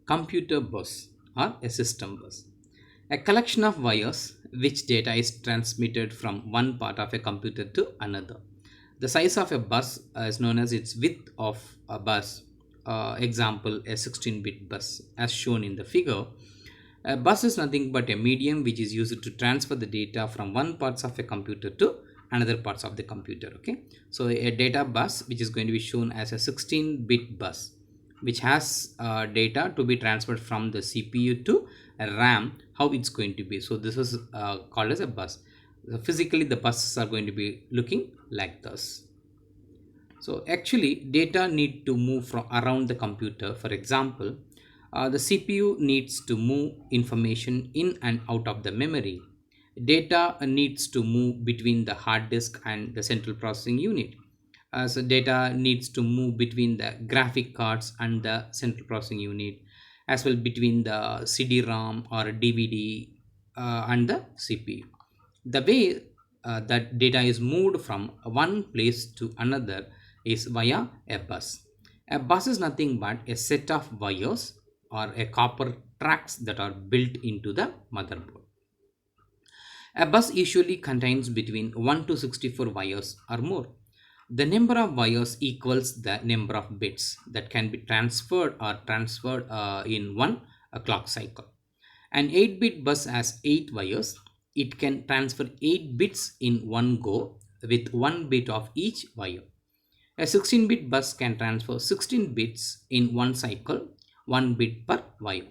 computer bus or a system bus. A collection of wires which data is transmitted from one part of a computer to another. The size of a bus is known as its width of a bus. Example, a 16-bit bus as shown in the figure. A bus is nothing but a medium which is used to transfer the data from one parts of a computer to another parts of the computer. Okay, so a data bus which is going to be shown as a 16-bit bus which has data to be transferred from the CPU to a RAM. How it's going to be? So this is called as a bus. So physically the buses are going to be looking like this. So actually data need to move from around the computer. For example, the CPU needs to move information in and out of the memory. Data needs to move between the hard disk and the central processing unit. So data needs to move between the graphic cards and the central processing unit, as well between the CD-ROM or DVD and the CPU. The way that data is moved from one place to another is via a bus. A bus is nothing but a set of wires or a copper tracks that are built into the motherboard. A bus usually contains between 1 to 64 wires or more. The number of wires equals the number of bits that can be transferred in one clock cycle. An 8-bit bus has 8 wires. It can transfer 8 bits in one go with 1 bit of each wire. A 16-bit bus can transfer 16 bits in one cycle, 1 bit per wire.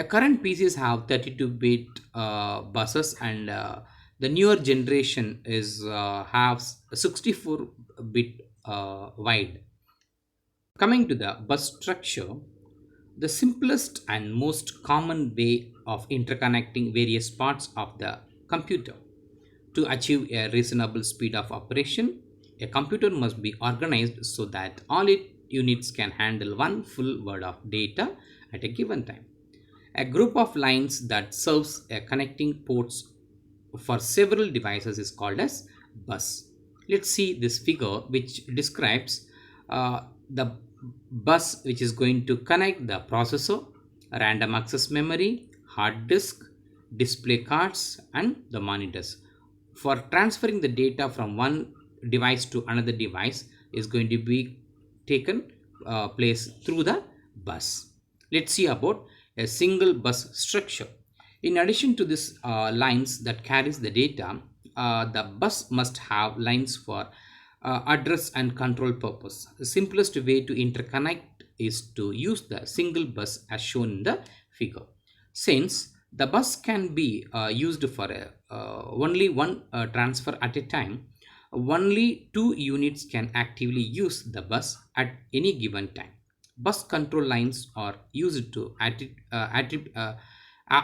Current PCs have 32-bit buses, and the newer generation is has 64-bit wide. Coming to the bus structure, the simplest and most common way of interconnecting various parts of the computer. To achieve a reasonable speed of operation, a computer must be organized so that all its units can handle one full word of data at a given time. A group of lines that serves a connecting ports for several devices is called as bus. Let's see this figure which describes the bus which is going to connect the processor, random access memory, hard disk, display cards, and the monitors. For transferring the data from one device to another device is going to be taken place through the bus. Let's see about a single bus structure. In addition to this lines that carries the data, the bus must have lines for address and control purpose. The simplest way to interconnect is to use the single bus as shown in the figure. Since the bus can be used for only one transfer at a time, only two units can actively use the bus at any given time. Bus control lines are used to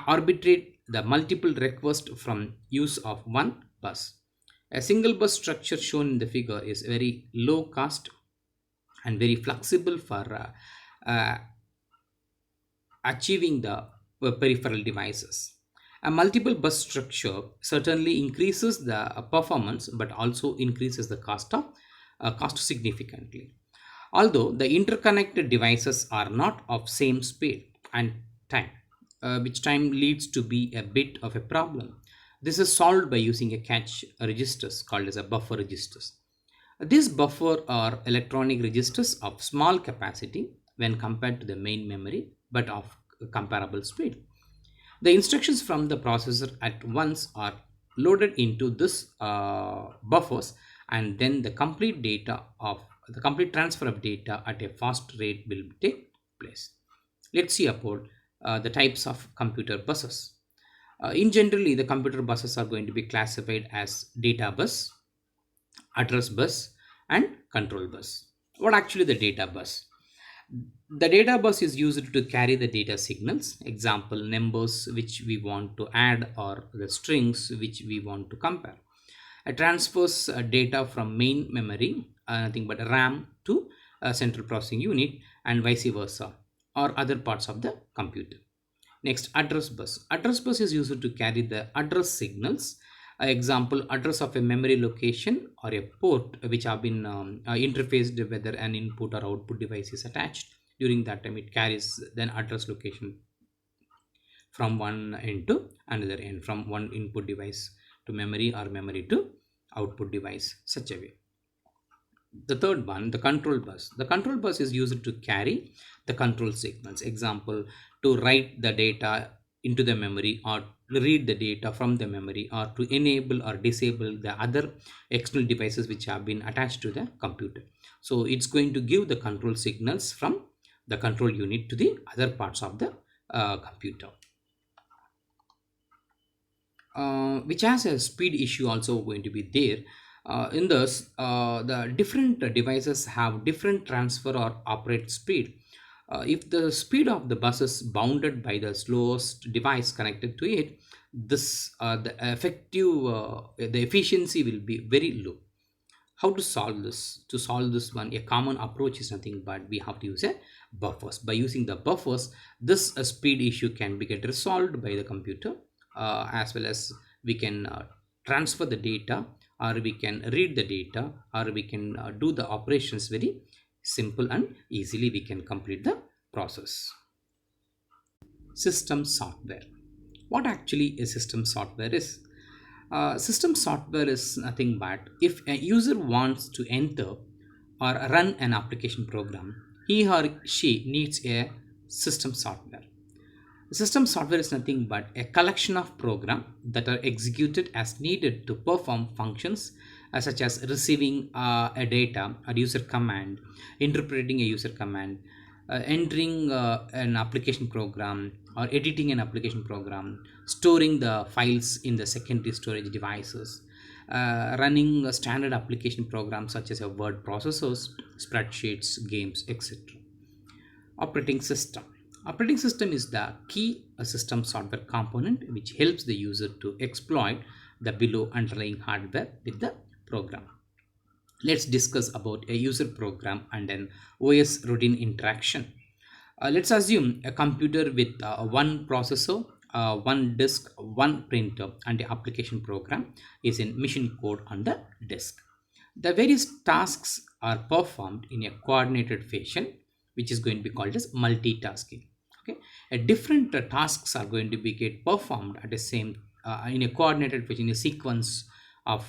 arbitrate the multiple requests from use of one bus. A single bus structure shown in the figure is very low cost and very flexible for achieving the peripheral devices. A multiple bus structure certainly increases the performance but also increases the cost significantly. Although the interconnected devices are not of same speed and time, which time leads to be a bit of a problem. This is solved by using a cache registers called as a buffer registers. These buffer are electronic registers of small capacity when compared to the main memory but of comparable speed. The instructions from the processor at once are loaded into this buffers, and then the complete transfer of data at a fast rate will take place. Let's see about the types of computer buses. In generally, the computer buses are going to be classified as data bus, address bus, and control bus. What actually the data bus? The data bus is used to carry the data signals, example numbers which we want to add or the strings which we want to compare. It transfers data from main memory, nothing but RAM, to a central processing unit and vice versa, or other parts of the computer. Next, address bus. Address bus is used to carry the address signals, example address of a memory location or a port which have been interfaced whether an input or output device is attached. During that time, it carries then address location from one end to another end, from one input device to memory or memory to output device, such a way. The third one, the control bus. The control bus is used to carry the control signals. Example, to write the data into the memory, or read the data from the memory, or to enable or disable the other external devices which have been attached to the computer. So it's going to give the control signals from the control unit to the other parts of the computer, which has a speed issue also going to be there. In this, the different devices have different transfer or operate speed. If the speed of the bus is bounded by the slowest device connected to it, this the efficiency will be very low. How to solve this? To solve this one, a common approach is nothing but we have to use a buffers. By using the buffers, this speed issue can be get resolved by the computer, as well as we can transfer the data, or we can read the data, or we can do the operations very simple and easily we can complete the process. System software. What actually a system software is? System software is nothing but if a user wants to enter or run an application program, he or she needs a system software. System software is nothing but a collection of programs that are executed as needed to perform functions such as receiving a data, a user command, interpreting a user command, entering an application program, or editing an application program, storing the files in the secondary storage devices, running a standard application programs such as a word processors, spreadsheets, games, etc. Operating system. Operating system is the key system software component which helps the user to exploit the below underlying hardware with the program. Let's discuss about a user program and an OS routine interaction. Let's assume a computer with one processor, one disk, one printer, and the application program is in mission code on the disk. The various tasks are performed in a coordinated fashion, which is going to be called as multitasking. Okay, different tasks are going to be get performed at the same in a coordinated fashion. A sequence of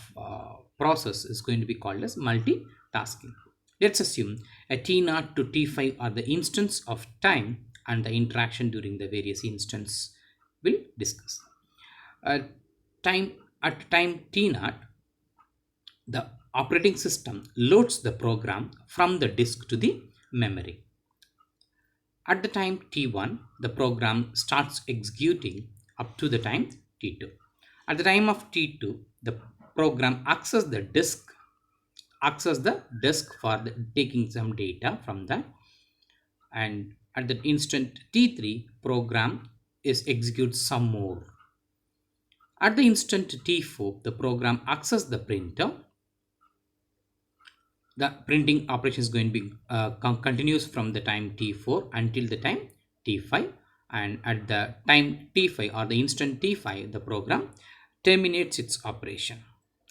process is going to be called as multitasking. Let's assume a T0 to T5 are the instance of time, and the interaction during the various instance will discuss. Uh, time at time T0, the operating system loads the program from the disk to the memory. At the time T1, the program starts executing up to the time T2. At the time of T2, the program access the disk for taking some data from that, and at the instant T3, program is executes some more. At the instant T4, the program access the printer. The printing operation is going to be continues from the time T4 until the time T5, and at the time T5 or the instant T5, the program terminates its operation.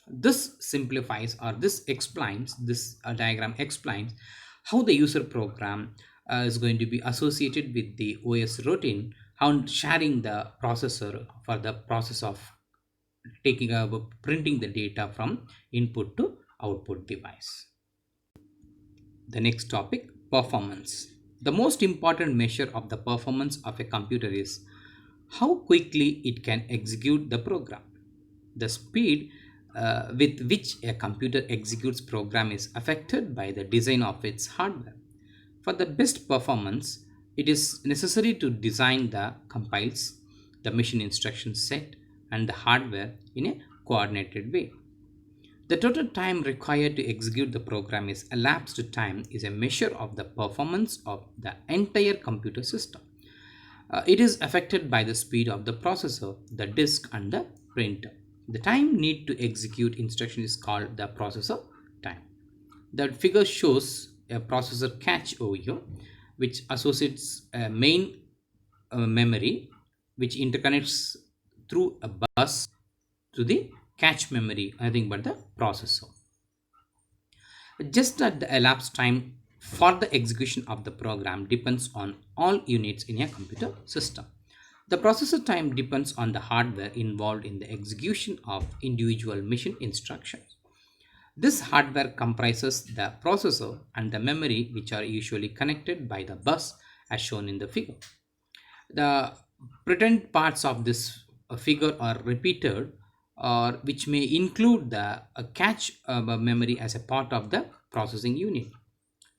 This simplifies, or this explains, this diagram explains how the user program is going to be associated with the OS routine, how sharing the processor for the process of taking printing the data from input to output device. The next topic, performance. The most important measure of the performance of a computer is how quickly it can execute the program. The speed with which a computer executes program is affected by the design of its hardware. For the best performance, it is necessary to design the compiles, the machine instruction set, and the hardware in a coordinated way. The total time required to execute the program is elapsed time is a measure of the performance of the entire computer system. It is affected by the speed of the processor, the disk, and the printer. The time need to execute instruction is called the processor time. The figure shows a processor cache over here, which associates a main memory, which interconnects through a bus to the cache memory, nothing but the processor. Just at the elapsed time for the execution of the program depends on all units in a computer system. The processor time depends on the hardware involved in the execution of individual machine instructions. This hardware comprises the processor and the memory, which are usually connected by the bus as shown in the figure. The pretend parts of this figure are repeated, or which may include the cache memory as a part of the processing unit.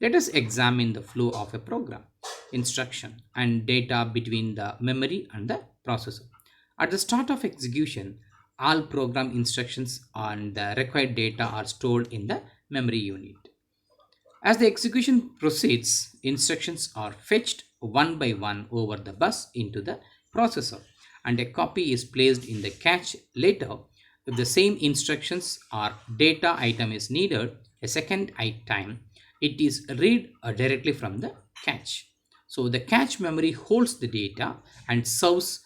Let us examine the flow of a program, instruction, and data between the memory and the processor. At the start of execution, all program instructions and the required data are stored in the memory unit. As the execution proceeds, instructions are fetched one by one over the bus into the processor, and a copy is placed in the cache later. If the same instructions or data item is needed a second time, it is read directly from the cache. So the cache memory holds the data and serves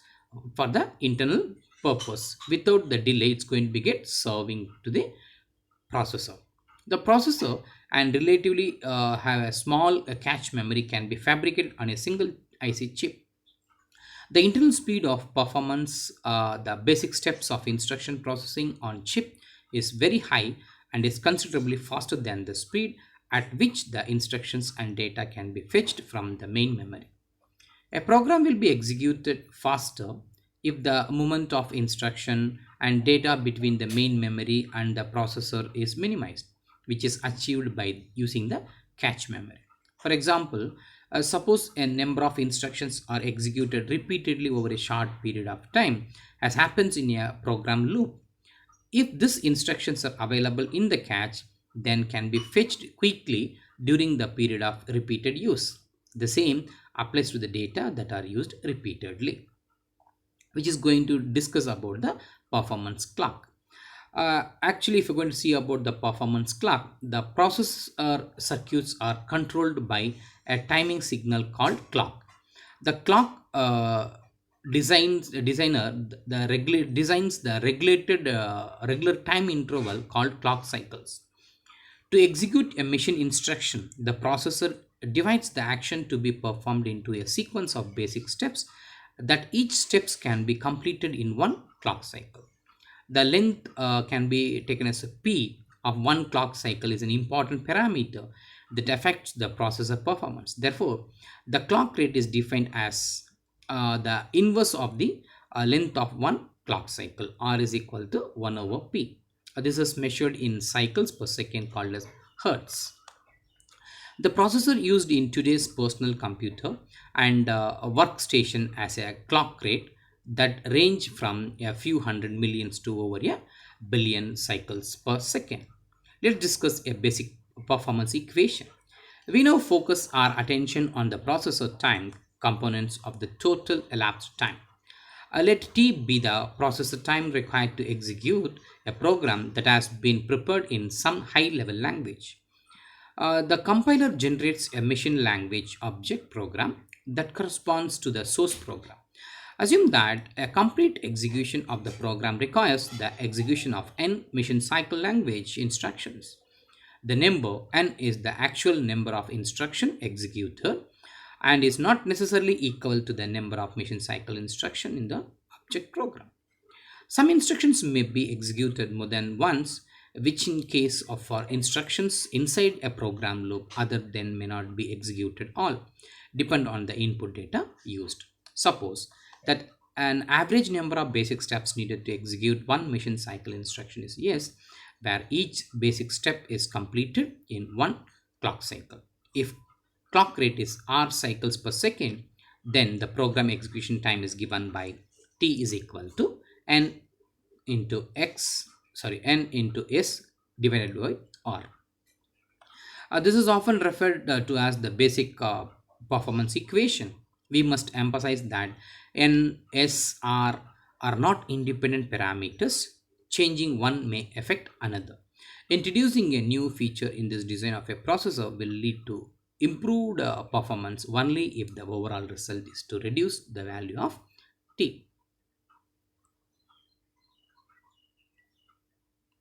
for the internal purpose. Without the delay, it's going to be get serving to the processor. The processor and relatively have a small cache memory can be fabricated on a single IC chip. The internal speed of performance, the basic steps of instruction processing on chip is very high and is considerably faster than the speed at which the instructions and data can be fetched from the main memory. A program will be executed faster if the movement of instruction and data between the main memory and the processor is minimized, which is achieved by using the cache memory. For example, suppose a number of instructions are executed repeatedly over a short period of time, as happens in a program loop. If these instructions are available in the cache, then can be fetched quickly during the period of repeated use. The same applies to the data that are used repeatedly, which is going to discuss about the performance clock. Actually, if you're going to see about the performance clock, the processor circuits are controlled by a timing signal called clock. The clock designs the regulated regular time interval called clock cycles. To execute a machine instruction, the processor divides the action to be performed into a sequence of basic steps that each steps can be completed in one clock cycle. The length can be taken as a p of one clock cycle is an important parameter that affects the processor performance. Therefore, the clock rate is defined as the inverse of the length of one clock cycle. R is equal to 1 over p. This is measured in cycles per second called as hertz. The processor used in today's personal computer and a workstation as a clock rate that range from a few hundred millions to over a billion cycles per second. Let's discuss a basic performance equation. We now focus our attention on the processor time components of the total elapsed time. Let T be the processor time required to execute a program that has been prepared in some high level language. The compiler generates a machine language object program that corresponds to the source program. Assume that a complete execution of the program requires the execution of n machine cycle language instructions. The number n is the actual number of instruction executed and is not necessarily equal to the number of machine cycle instruction in the object program. Some instructions may be executed more than once, which in case of for instructions inside a program loop other than may not be executed all, depend on the input data used. Suppose that an average number of basic steps needed to execute one machine cycle instruction is yes, where each basic step is completed in one clock cycle. If clock rate is r cycles per second, then the program execution time is given by t is equal to n into n into s divided by r. This is often referred to as the basic performance equation. We must emphasize that n, s, r are not independent parameters. Changing one may affect another. Introducing a new feature in this design of a processor will lead to improved performance only if the overall result is to reduce the value of t.